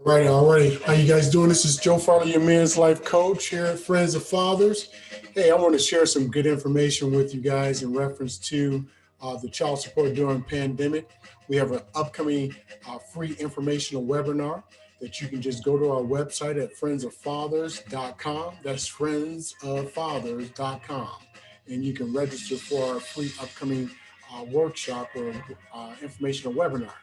All right. How you guys doing? This is Joe Farley, your men's life coach here at Friends of Fathers. Hey, I want to share some good information with you guys in reference to the child support during pandemic. We have an upcoming free informational webinar that you can just go to our website at friendsoffathers.com. That's friendsoffathers.com. And you can register for our free upcoming workshop or informational webinar.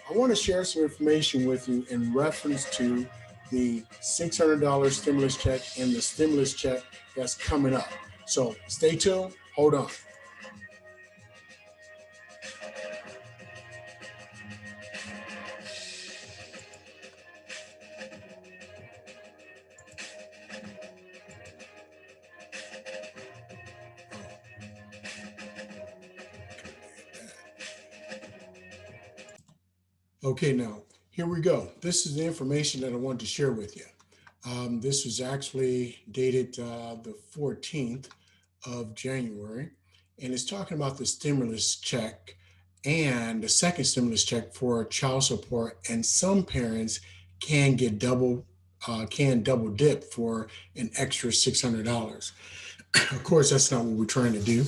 I want to share some information with you in reference to the $600 stimulus check and the stimulus check that's coming up. So stay tuned. Hold on. Okay, now here we go. This is the information that I wanted to share with you. This was actually dated the 14th of January, and it's talking about the stimulus check and the second stimulus check for child support. And some parents can get double dip for an extra $600. Of course, that's not what we're trying to do.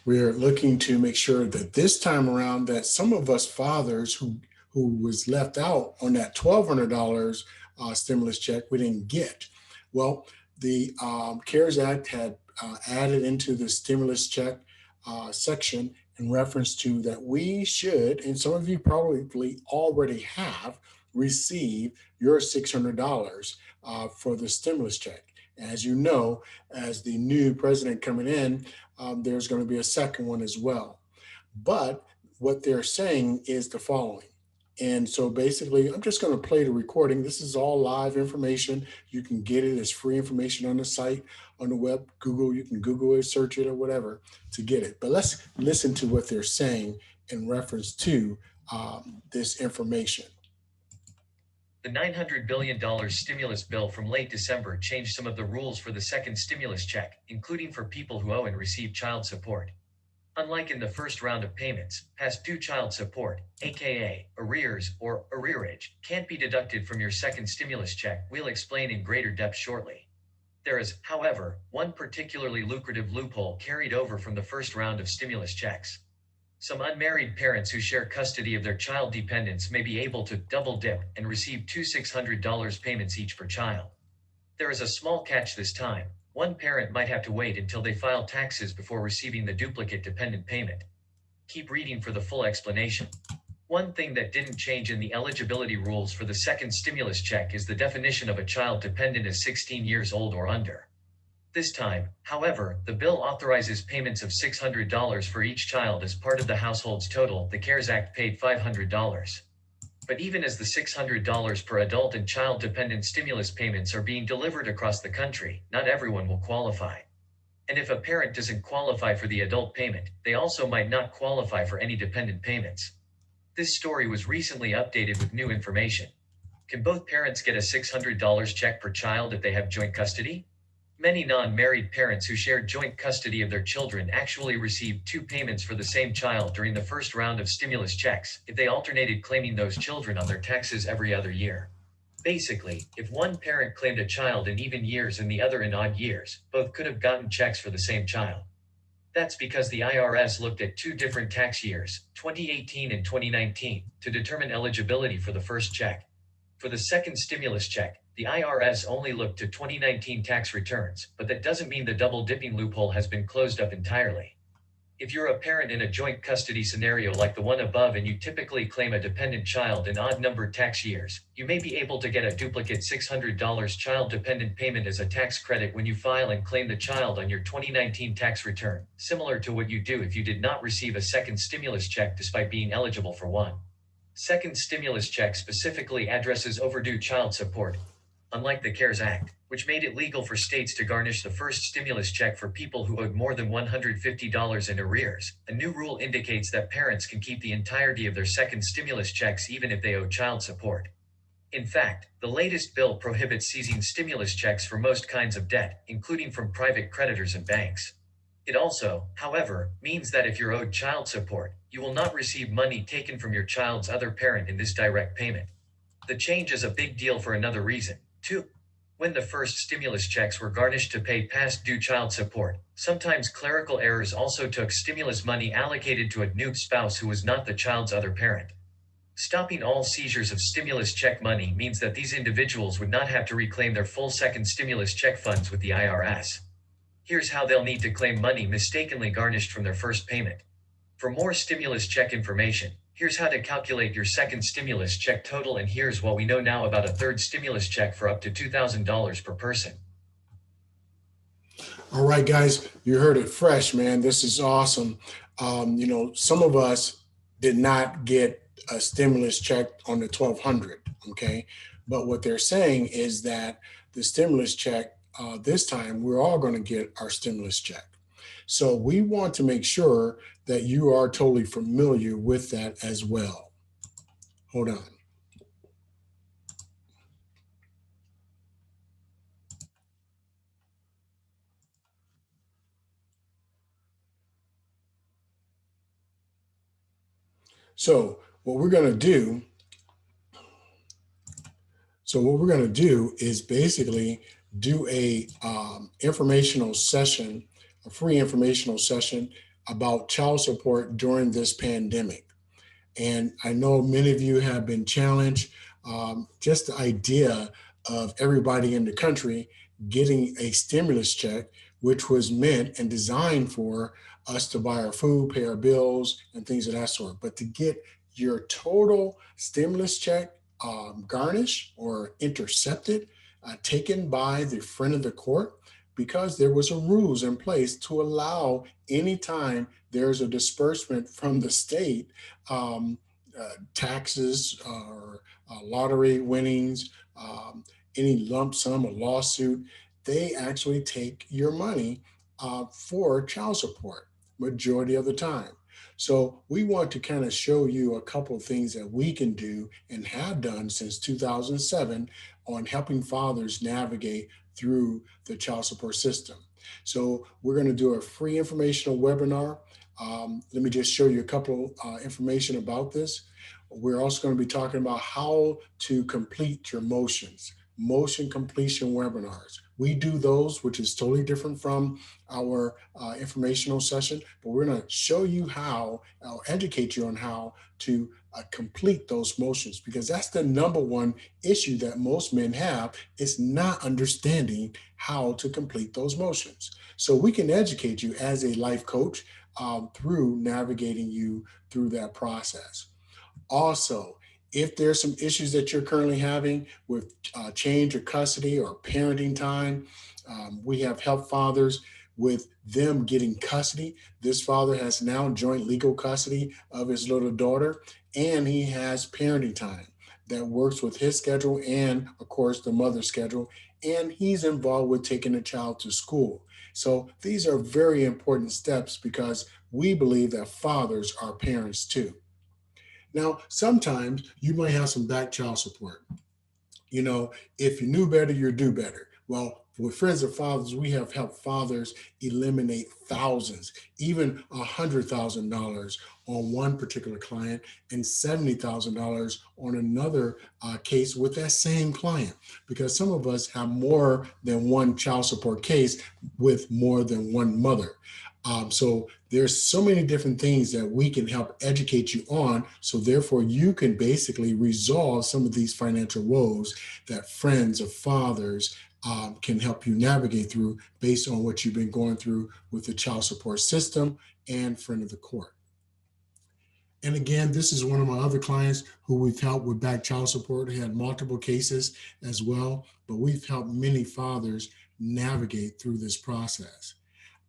We're looking to make sure that this time around that some of us fathers who was left out on that $1,200 stimulus check we didn't get. Well, the CARES Act had added into the stimulus check section in reference to that we should, and some of you probably already have, received your $600 for the stimulus check. As you know, as the new president coming in, there's going to be a second one as well. But what they're saying is the following. And so basically, I'm just going to play the recording. This is all live information. You can get it as free information on the site, on the web, Google. You can Google it, search it, or whatever to get it. But let's listen to what they're saying in reference to this information. The $900 billion stimulus bill from late December changed some of the rules for the second stimulus check, including for people who owe and receive child support. Unlike in the first round of payments, past due child support, aka arrears or arrearage, can't be deducted from your second stimulus check. We'll explain in greater depth shortly. There is, however, one particularly lucrative loophole carried over from the first round of stimulus checks. Some unmarried parents who share custody of their child dependents may be able to double dip and receive two $600 payments each per child. There is a small catch this time. One parent might have to wait until they file taxes before receiving the duplicate dependent payment. Keep reading for the full explanation. One thing that didn't change in the eligibility rules for the second stimulus check is the definition of a child dependent as 16 years old or under. This time, however, the bill authorizes payments of $600 for each child as part of the household's total. The CARES Act paid $500. But even as the $600 per adult and child-dependent stimulus payments are being delivered across the country, not everyone will qualify. And if a parent doesn't qualify for the adult payment, they also might not qualify for any dependent payments. This story was recently updated with new information. Can both parents get a $600 check per child if they have joint custody? Many non-married parents who share joint custody of their children actually received two payments for the same child during the first round of stimulus checks, if they alternated claiming those children on their taxes every other year. Basically, if one parent claimed a child in even years and the other in odd years, both could have gotten checks for the same child. That's because the IRS looked at two different tax years, 2018 and 2019, to determine eligibility for the first check. For the second stimulus check, the IRS only looked to 2019 tax returns, but that doesn't mean the double dipping loophole has been closed up entirely. If you're a parent in a joint custody scenario like the one above and you typically claim a dependent child in odd-numbered tax years, you may be able to get a duplicate $600 child-dependent payment as a tax credit when you file and claim the child on your 2019 tax return, similar to what you do if you did not receive a second stimulus check despite being eligible for one. Second stimulus check specifically addresses overdue child support, unlike the CARES Act, which made it legal for states to garnish the first stimulus check for people who owed more than $150 in arrears. A new rule indicates that parents can keep the entirety of their second stimulus checks even if they owe child support. In fact, the latest bill prohibits seizing stimulus checks for most kinds of debt, including from private creditors and banks. It also, however, means that if you're owed child support, you will not receive money taken from your child's other parent in this direct payment. The change is a big deal for another reason, too. When the first stimulus checks were garnished to pay past due child support, sometimes clerical errors also took stimulus money allocated to a new spouse who was not the child's other parent. Stopping all seizures of stimulus check money means that these individuals would not have to reclaim their full second stimulus check funds with the IRS. Here's how they'll need to claim money mistakenly garnished from their first payment. For more stimulus check information, here's how to calculate your second stimulus check total, and here's what we know now about a third stimulus check for up to $2,000 per person. All right, guys, you heard it fresh, man. This is awesome. Some of us did not get a stimulus check on the 1200, okay? But what they're saying is that the stimulus check this time, we're all going to get our stimulus check. So we want to make sure that you are totally familiar with that as well. Hold on. So what we're going to do So what we're going to do is basically do a informational session, a free informational session about child support during this pandemic. And I know many of you have been challenged. Just the idea of everybody in the country getting a stimulus check, which was meant and designed for us to buy our food, pay our bills, and things of that sort. But to get your total stimulus check garnished or intercepted, taken by the friend of the court, because there was a rules in place to allow anytime there's a disbursement from the state, um, taxes or lottery winnings, any lump sum, a lawsuit, they actually take your money for child support majority of the time. So we want to kind of show you a couple of things that we can do and have done since 2007 on helping fathers navigate through the child support system. So we're going to do a free informational webinar. Let me just show you a couple information about this. We're also going to be talking about how to complete your motions, motion completion webinars. We do those, which is totally different from our informational session, but we're going to show you how, educate you on how to complete those motions, because that's the number one issue that most men have, is not understanding how to complete those motions. So we can educate you as a life coach through navigating you through that process. Also, if there's some issues that you're currently having with change of custody or parenting time, we have helped fathers with them getting custody. This father has now joint legal custody of his little daughter, and he has parenting time that works with his schedule and, of course, the mother's schedule. And he's involved with taking the child to school. So these are very important steps because we believe that fathers are parents too. Now, sometimes you might have some back child support. If you knew better, you do better. Well, with Friends of Fathers, we have helped fathers eliminate thousands, even $100,000 on one particular client and $70,000 on another case with that same client. Because some of us have more than one child support case with more than one mother. So there's so many different things that we can help educate you on. So therefore, you can basically resolve some of these financial woes that Friends of Fathers can help you navigate through based on what you've been going through with the child support system and friend of the court. And again, this is one of my other clients who we've helped with back child support. He had multiple cases as well, but we've helped many fathers navigate through this process.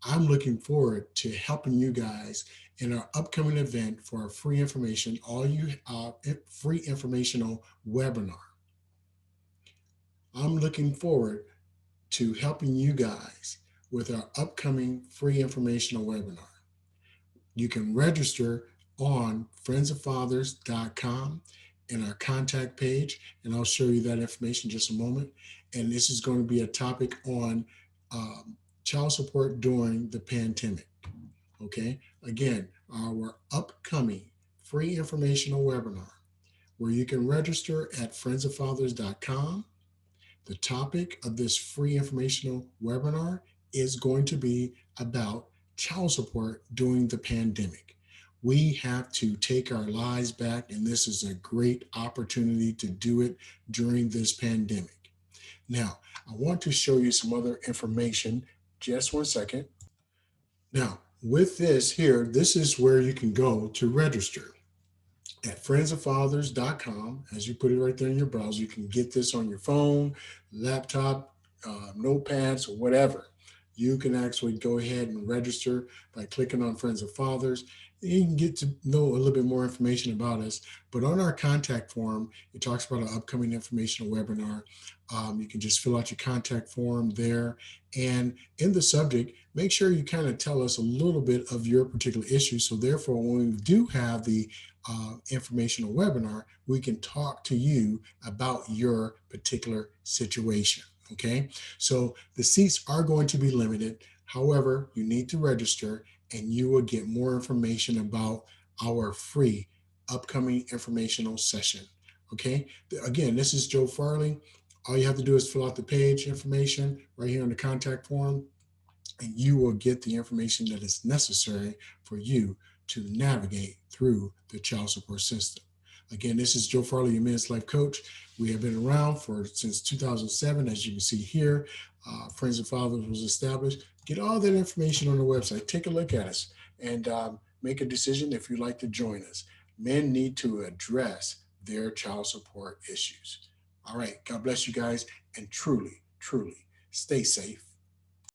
I'm looking forward to helping you guys in our upcoming event for our free information, free informational webinar. I'm looking forward to helping you guys with our upcoming free informational webinar. You can register on friendsoffathers.com in our contact page, and I'll show you that information in just a moment. And this is going to be a topic on child support during the pandemic. Okay, again, our upcoming free informational webinar where you can register at friendsoffathers.com. The topic of this free informational webinar is going to be about child support during the pandemic. We have to take our lives back, and this is a great opportunity to do it during this pandemic. Now, I want to show you some other information. Just one second. Now, with this here, this is where you can go to register at friendsoffathers.com. As you put it right there in your browser, you can get this on your phone, laptop, notepads, or whatever. You can actually go ahead and register by clicking on Friends of Fathers. You can get to know a little bit more information about us. But on our contact form, it talks about an upcoming informational webinar. You can just fill out your contact form there. And in the subject, make sure you kind of tell us a little bit of your particular issue. So therefore, when we do have the informational webinar, we can talk to you about your particular situation. Okay, so the seats are going to be limited. However, you need to register and you will get more information about our free upcoming informational session. Okay, again, this is Joe Farley. All you have to do is fill out the page information right here in the contact form, and you will get the information that is necessary for you to navigate through the child support system. Again, this is Joe Farley, your Men's Life Coach. We have been around since 2007, as you can see here. Friends of Fathers was established. Get all that information on the website. Take a look at us and make a decision if you'd like to join us. Men need to address their child support issues. All right, God bless you guys, and truly, truly stay safe